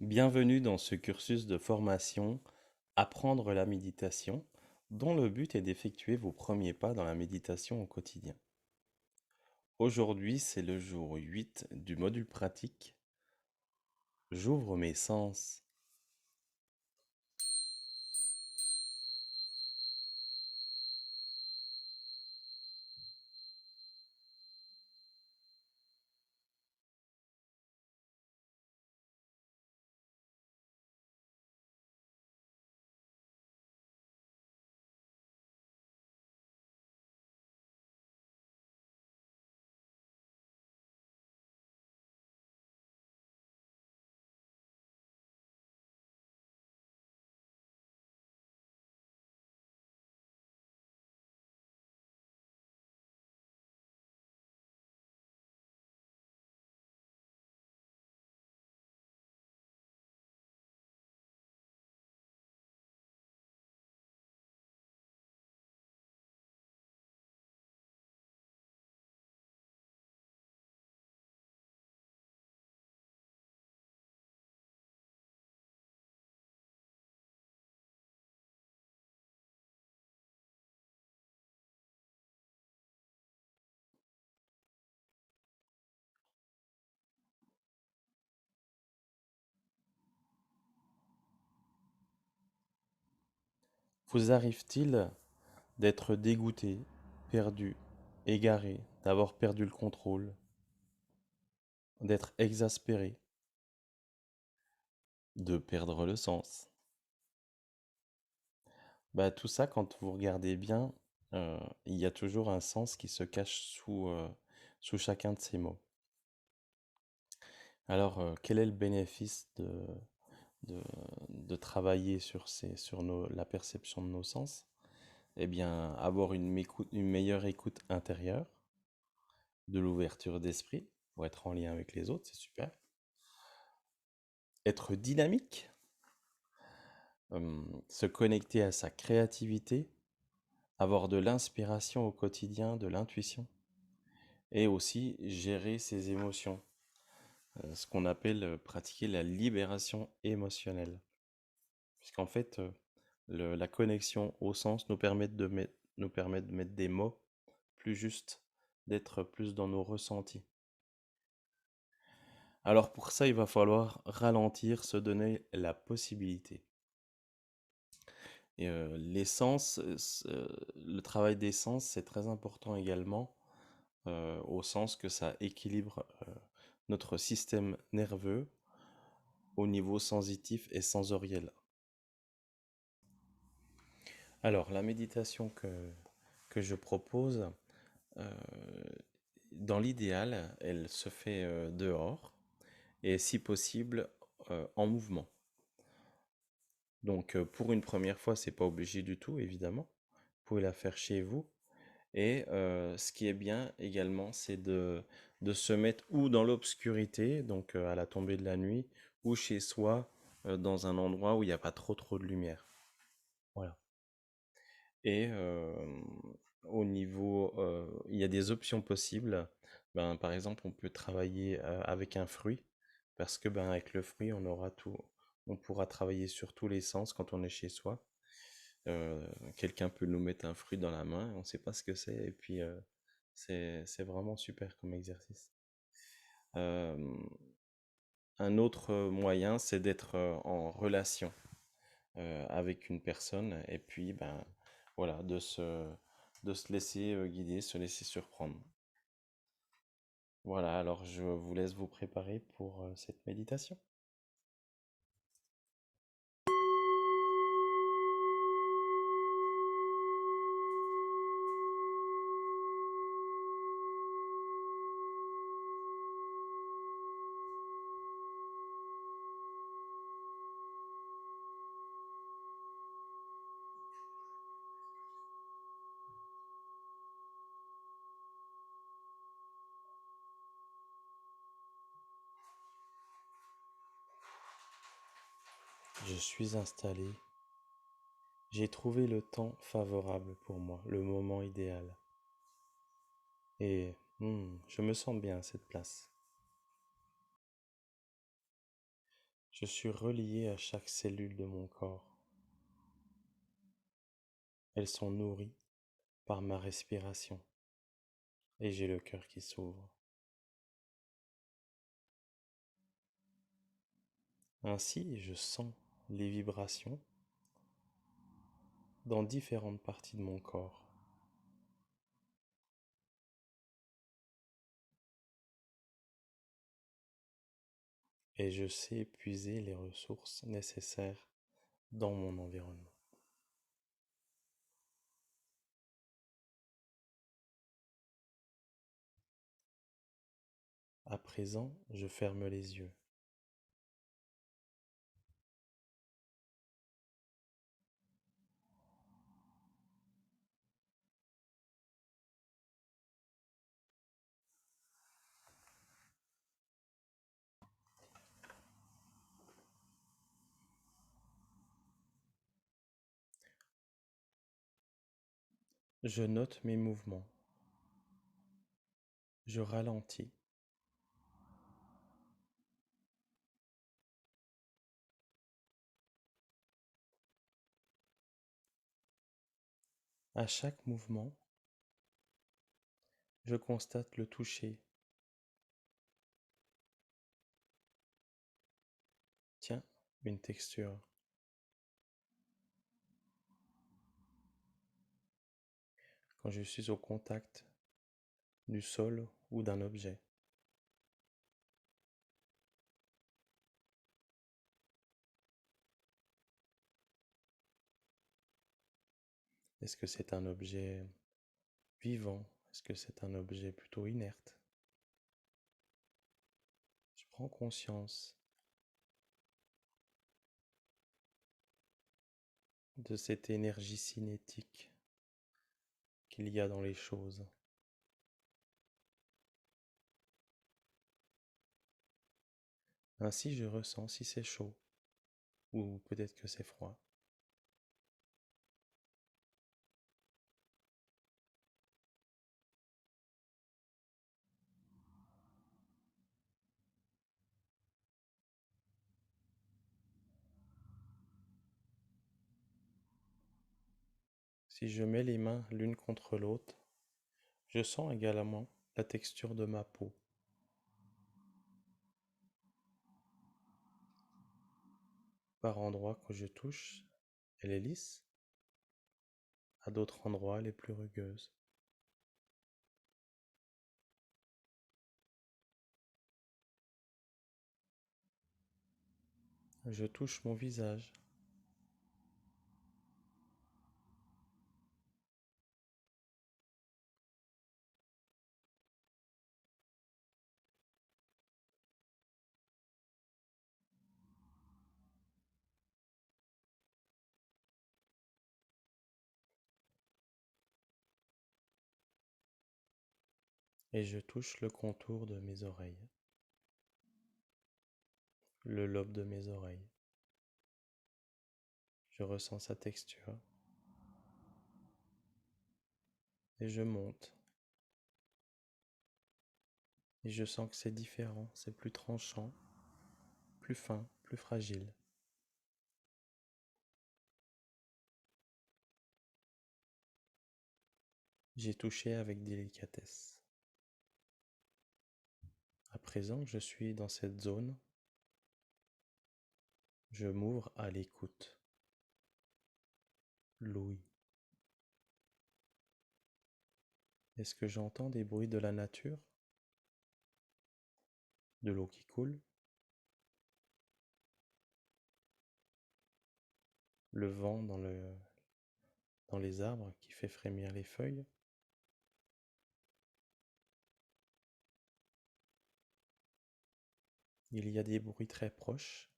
Bienvenue dans ce cursus de formation Apprendre la méditation, dont le but est d'effectuer vos premiers pas dans la méditation au quotidien. Aujourd'hui, c'est le jour 8 du module pratique. J'ouvre mes sens. Vous arrive-t-il d'être dégoûté, perdu, égaré, d'avoir perdu le contrôle, d'être exaspéré, de perdre le sens? Tout ça, quand vous regardez bien, il y a toujours un sens qui se cache sous chacun de ces mots. Alors, quel est le bénéfice de, de travailler sur la perception de nos sens? Eh bien, avoir une meilleure écoute intérieure, de l'ouverture d'esprit pour être en lien avec les autres, c'est super. Être dynamique, se connecter à sa créativité, avoir de l'inspiration au quotidien, de l'intuition, et aussi gérer ses émotions, ce qu'on appelle pratiquer la libération émotionnelle. Puisqu'en fait, la connexion au sens nous permet de mettre des mots plus justes, d'être plus dans nos ressentis. Alors pour ça, il va falloir ralentir, se donner la possibilité. Et le travail des sens, c'est très important également, au sens que ça équilibre notre système nerveux au niveau sensitif et sensoriel. Alors, la méditation que je propose, euh, dans l'idéal, elle se fait dehors et si possible en mouvement. Donc, pour une première fois, c'est pas obligé du tout, évidemment. Vous pouvez la faire chez vous. Et ce qui est bien également, c'est de se mettre ou dans l'obscurité, donc à la tombée de la nuit, ou chez soi, dans un endroit où il n'y a pas trop de lumière. Voilà. Et il y a des options possibles. Par exemple, on peut travailler avec un fruit, parce que avec le fruit, on pourra travailler sur tous les sens quand on est chez soi. Quelqu'un peut nous mettre un fruit dans la main, on ne sait pas ce que c'est, et puis c'est vraiment super comme exercice. Euh, un autre moyen, c'est d'être en relation avec une personne, et puis voilà, de se laisser guider, se laisser surprendre. Voilà, alors je vous laisse vous préparer pour cette méditation. Je suis installé. J'ai trouvé le temps favorable pour moi, le moment idéal. Et je me sens bien à cette place. Je suis relié à chaque cellule de mon corps. Elles sont nourries par ma respiration et j'ai le cœur qui s'ouvre. Ainsi, je sens les vibrations dans différentes parties de mon corps. Et je sais puiser les ressources nécessaires dans mon environnement. À présent, je ferme les yeux. Je note mes mouvements. Je ralentis. À chaque mouvement, je constate le toucher. Tiens, une texture. Quand je suis au contact du sol ou d'un objet. Est-ce que c'est un objet vivant? Est-ce que c'est un objet plutôt inerte? Je prends conscience de cette énergie cinétique qu'il y a dans les choses. Ainsi, je ressens si c'est chaud ou peut-être que c'est froid. Si je mets les mains l'une contre l'autre, je sens également la texture de ma peau. Par endroits que je touche, elle est lisse, à d'autres endroits, elle est plus rugueuse. Je touche mon visage. Et je touche le contour de mes oreilles, le lobe de mes oreilles. Je ressens sa texture et je monte. Et je sens que c'est différent, c'est plus tranchant, plus fin, plus fragile. J'ai touché avec délicatesse. À présent que je suis dans cette zone, je m'ouvre à l'écoute. L'ouïe. Est-ce que j'entends des bruits de la nature? De l'eau qui coule? Le vent dans les arbres qui fait frémir les feuilles? Il y a des bruits très proches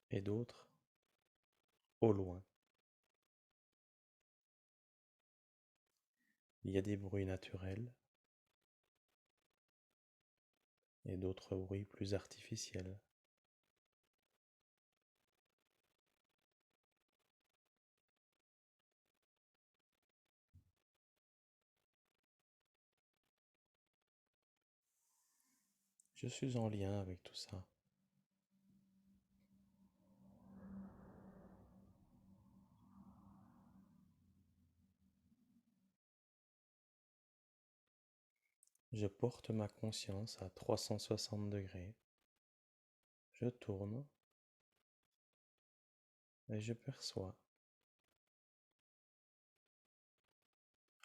et d'autres au loin. Il y a des bruits naturels et d'autres bruits plus artificiels. Je suis en lien avec tout ça. Je porte ma conscience à 360 degrés. Je tourne et je perçois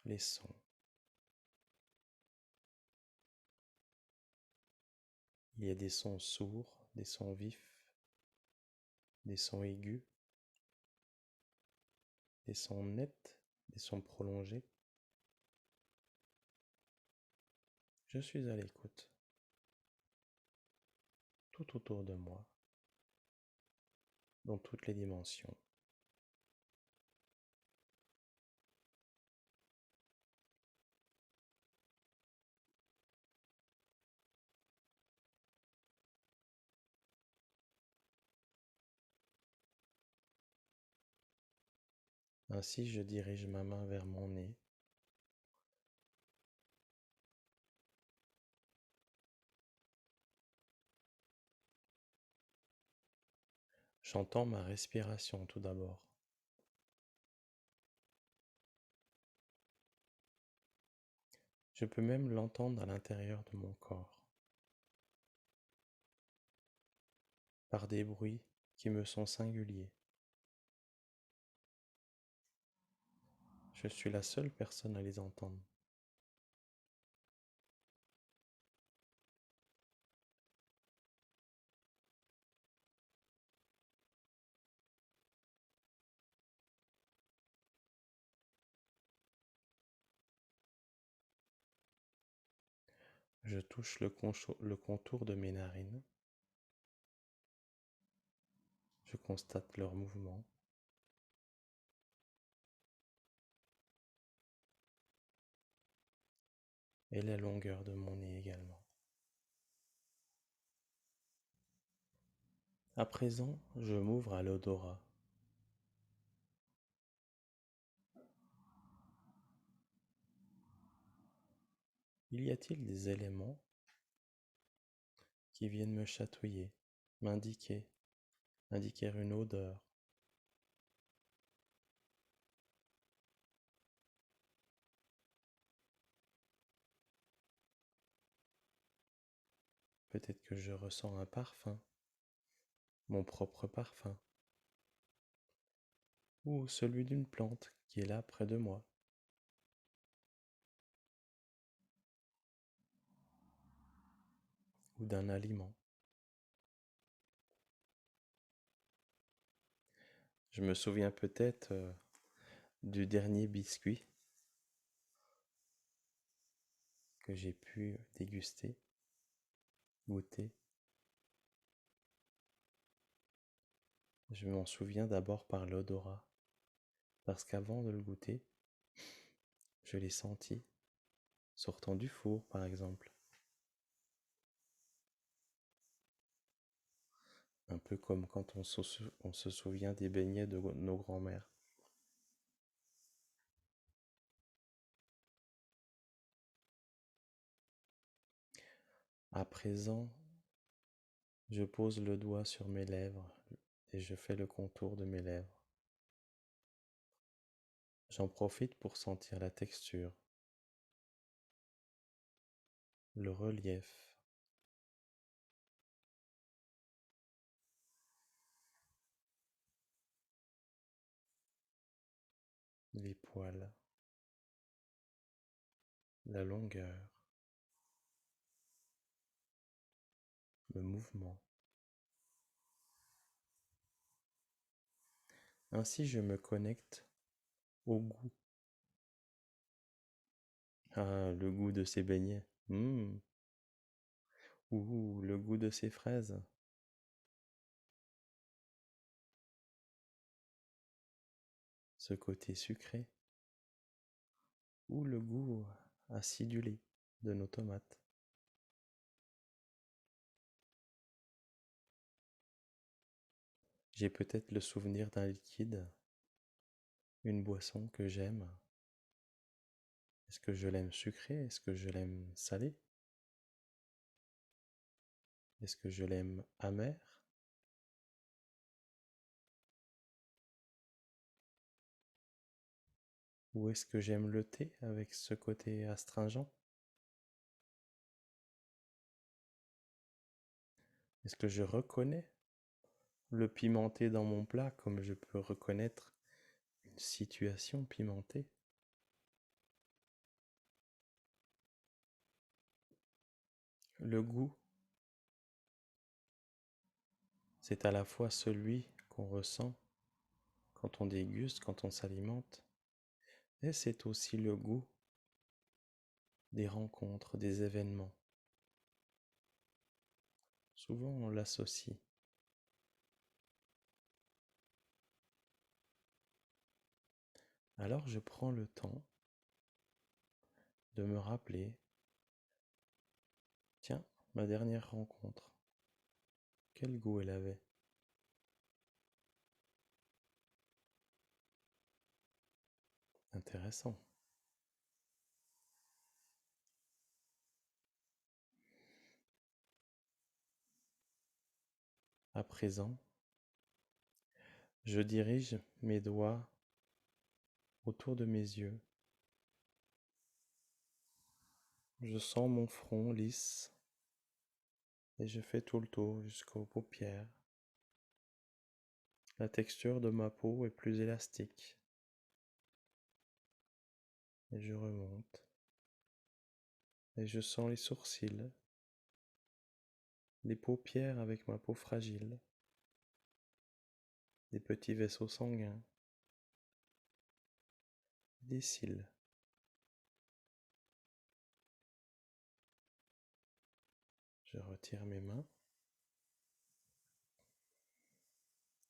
les sons. Il y a des sons sourds, des sons vifs, des sons aigus, des sons nets, des sons prolongés. Je suis à l'écoute, tout autour de moi, dans toutes les dimensions. Ainsi, je dirige ma main vers mon nez. J'entends ma respiration tout d'abord. Je peux même l'entendre à l'intérieur de mon corps, par des bruits qui me sont singuliers. Je suis la seule personne à les entendre. Je touche le contour de mes narines. Je constate leur mouvement et la longueur de mon nez également. À présent, je m'ouvre à l'odorat. Y a-t-il des éléments qui viennent me chatouiller, m'indiquer une odeur? Peut-être que je ressens un parfum, mon propre parfum, ou celui d'une plante qui est là près de moi, ou d'un aliment. Je me souviens peut-être du dernier biscuit que j'ai pu déguster, goûter. Je m'en souviens d'abord par l'odorat, parce qu'avant de le goûter, je l'ai senti, sortant du four par exemple, un peu comme quand on se souvient des beignets de nos grands-mères. À présent, je pose le doigt sur mes lèvres et je fais le contour de mes lèvres. J'en profite pour sentir la texture, le relief, les poils, la longueur, le mouvement. Ainsi, je me connecte au goût. Ah, le goût de ces beignets. Ou le goût de ces fraises. Ce côté sucré. Ou le goût acidulé de nos tomates. J'ai peut-être le souvenir d'un liquide, une boisson que j'aime. Est-ce que je l'aime sucrée? Est-ce que je l'aime salée? Est-ce que je l'aime amer? Ou est-ce que j'aime le thé avec ce côté astringent? Est-ce que je reconnais le pimenté dans mon plat comme je peux reconnaître une situation pimentée? Le goût, c'est à la fois celui qu'on ressent quand on déguste, quand on s'alimente, et c'est aussi le goût des rencontres, des événements. Souvent on l'associe. Alors je prends le temps de me rappeler, tiens, ma dernière rencontre, quel goût elle avait? Intéressant. À présent, je dirige mes doigts autour de mes yeux. Je sens mon front lisse et je fais tout le tour jusqu'aux paupières. La texture de ma peau est plus élastique et je remonte et je sens les sourcils, les paupières avec ma peau fragile, des petits vaisseaux sanguins, des cils. Je retire mes mains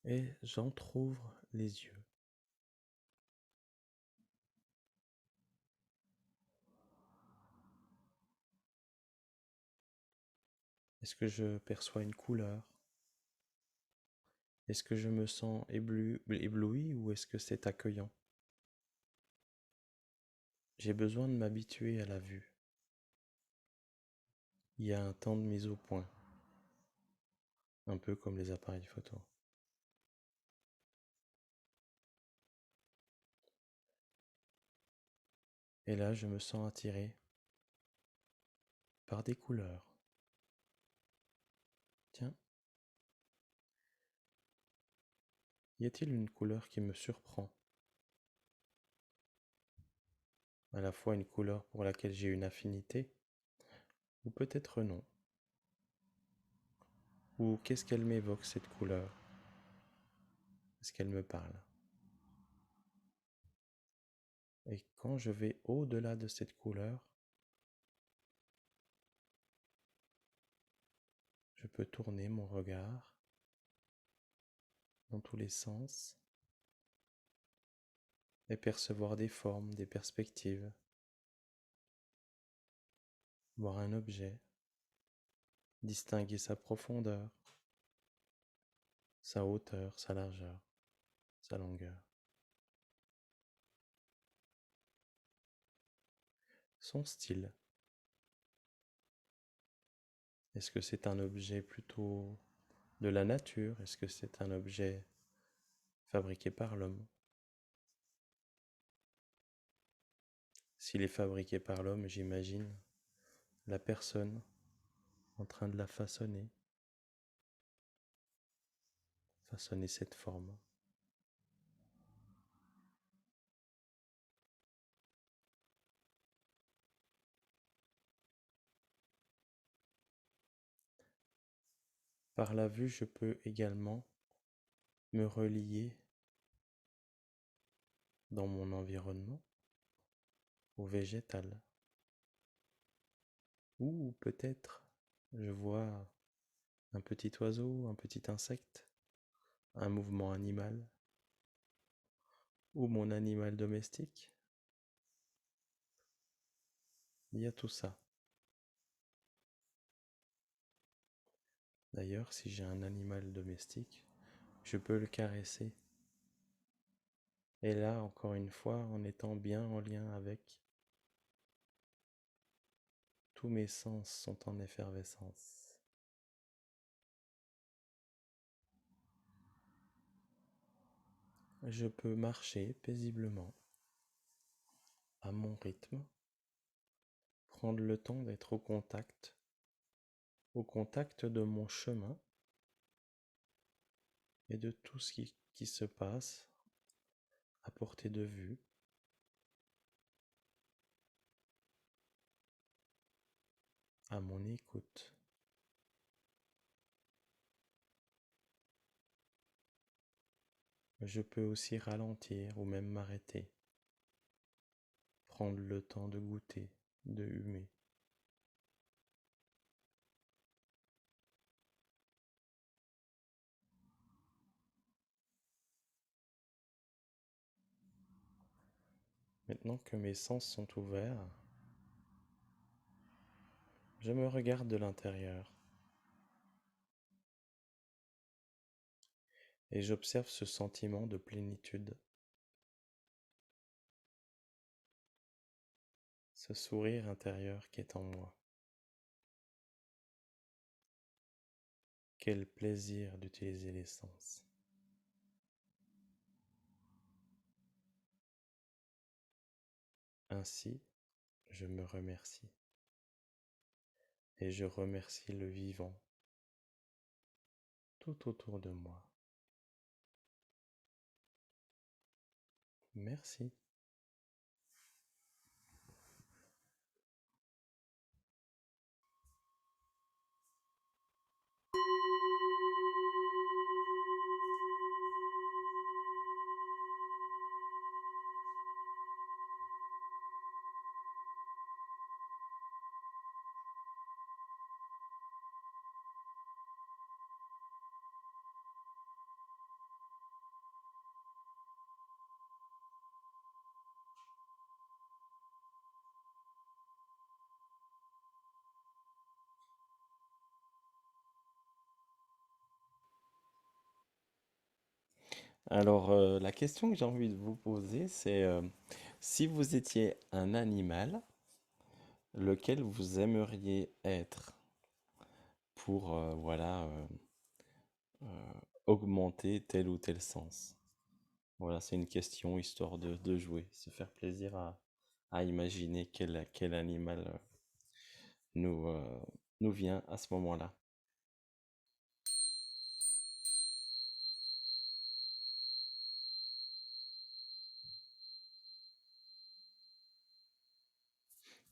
et j'entr'ouvre les yeux. Est-ce que je perçois une couleur? Est-ce que je me sens ébloui ou est-ce que c'est accueillant? J'ai besoin de m'habituer à la vue. Il y a un temps de mise au point, un peu comme les appareils photo. Et là, je me sens attiré par des couleurs. Tiens, y a-t-il une couleur qui me surprend? À la fois une couleur pour laquelle j'ai une affinité, ou peut-être non. Ou qu'est-ce qu'elle m'évoque, cette couleur? Est-ce qu'elle me parle? Et quand je vais au-delà de cette couleur, je peux tourner mon regard dans tous les sens et percevoir des formes, des perspectives, voir un objet, distinguer sa profondeur, sa hauteur, sa largeur, sa longueur. Son style. Est-ce que c'est un objet plutôt de la nature? Est-ce que c'est un objet fabriqué par l'homme? S'il est fabriqué par l'homme, j'imagine la personne en train de la façonner cette forme. Par la vue, je peux également me relier dans mon environnement au végétal. Ou peut-être je vois un petit oiseau, un petit insecte, un mouvement animal, ou mon animal domestique. Il y a tout ça. D'ailleurs, si j'ai un animal domestique, je peux le caresser. Et là, encore une fois, en étant bien en lien avec, tous mes sens sont en effervescence. Je peux marcher paisiblement, à mon rythme, prendre le temps d'être au contact de mon chemin et de tout ce qui se passe à portée de vue, à mon écoute. Je peux aussi ralentir ou même m'arrêter, prendre le temps de goûter, de humer. Maintenant que mes sens sont ouverts, je me regarde de l'intérieur et j'observe ce sentiment de plénitude, ce sourire intérieur qui est en moi. Quel plaisir d'utiliser les sens. Ainsi, je me remercie et je remercie le vivant tout autour de moi. Merci. Alors, la question que j'ai envie de vous poser, c'est si vous étiez un animal, lequel vous aimeriez être pour, augmenter tel ou tel sens? Voilà, c'est une question histoire de jouer, se faire plaisir à imaginer quel animal nous, nous vient à ce moment-là.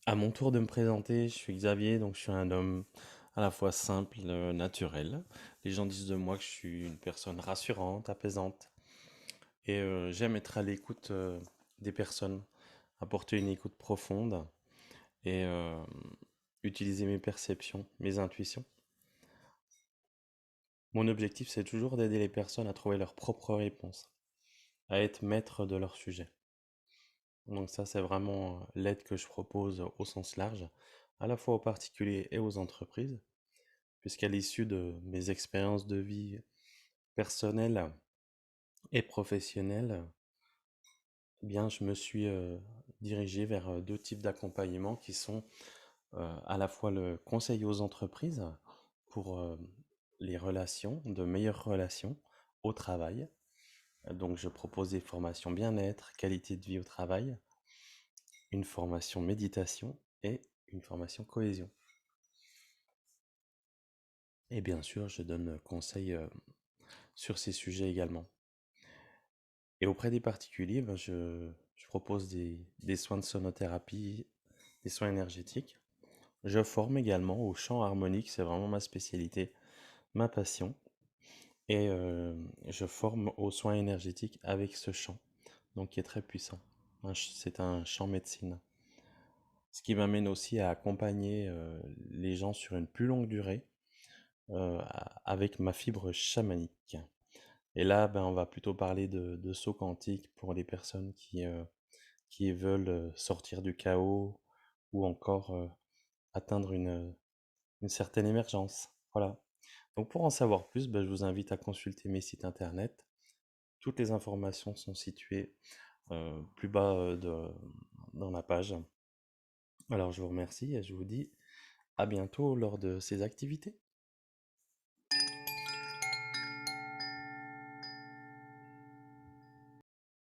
À mon tour de me présenter, je suis Xavier, donc je suis un homme à la fois simple, naturel. Les gens disent de moi que je suis une personne rassurante, apaisante, et j'aime être à l'écoute des personnes, apporter une écoute profonde et utiliser mes perceptions, mes intuitions. Mon objectif, c'est toujours d'aider les personnes à trouver leurs propres réponses, à être maître de leur sujet. Donc ça, c'est vraiment l'aide que je propose au sens large, à la fois aux particuliers et aux entreprises, puisqu'à l'issue de mes expériences de vie personnelles et professionnelles, eh bien, je me suis dirigé vers deux types d'accompagnement qui sont à la fois le conseil aux entreprises pour les relations, de meilleures relations au travail. Donc, je propose des formations bien-être, qualité de vie au travail, une formation méditation et une formation cohésion. Et bien sûr, je donne conseil sur ces sujets également. Et auprès des particuliers, ben, je propose des soins de sonothérapie, des soins énergétiques. Je forme également au chant harmonique, c'est vraiment ma spécialité, ma passion. Et je forme aux soins énergétiques avec ce chant, donc qui est très puissant. C'est un chant médecine. Ce qui m'amène aussi à accompagner les gens sur une plus longue durée avec ma fibre chamanique. Et là, ben, on va plutôt parler de saut quantique pour les personnes qui veulent sortir du chaos ou encore atteindre une certaine émergence. Voilà. Donc pour en savoir plus, ben, je vous invite à consulter mes sites internet. Toutes les informations sont situées plus bas dans la page. Alors je vous remercie et je vous dis à bientôt lors de ces activités.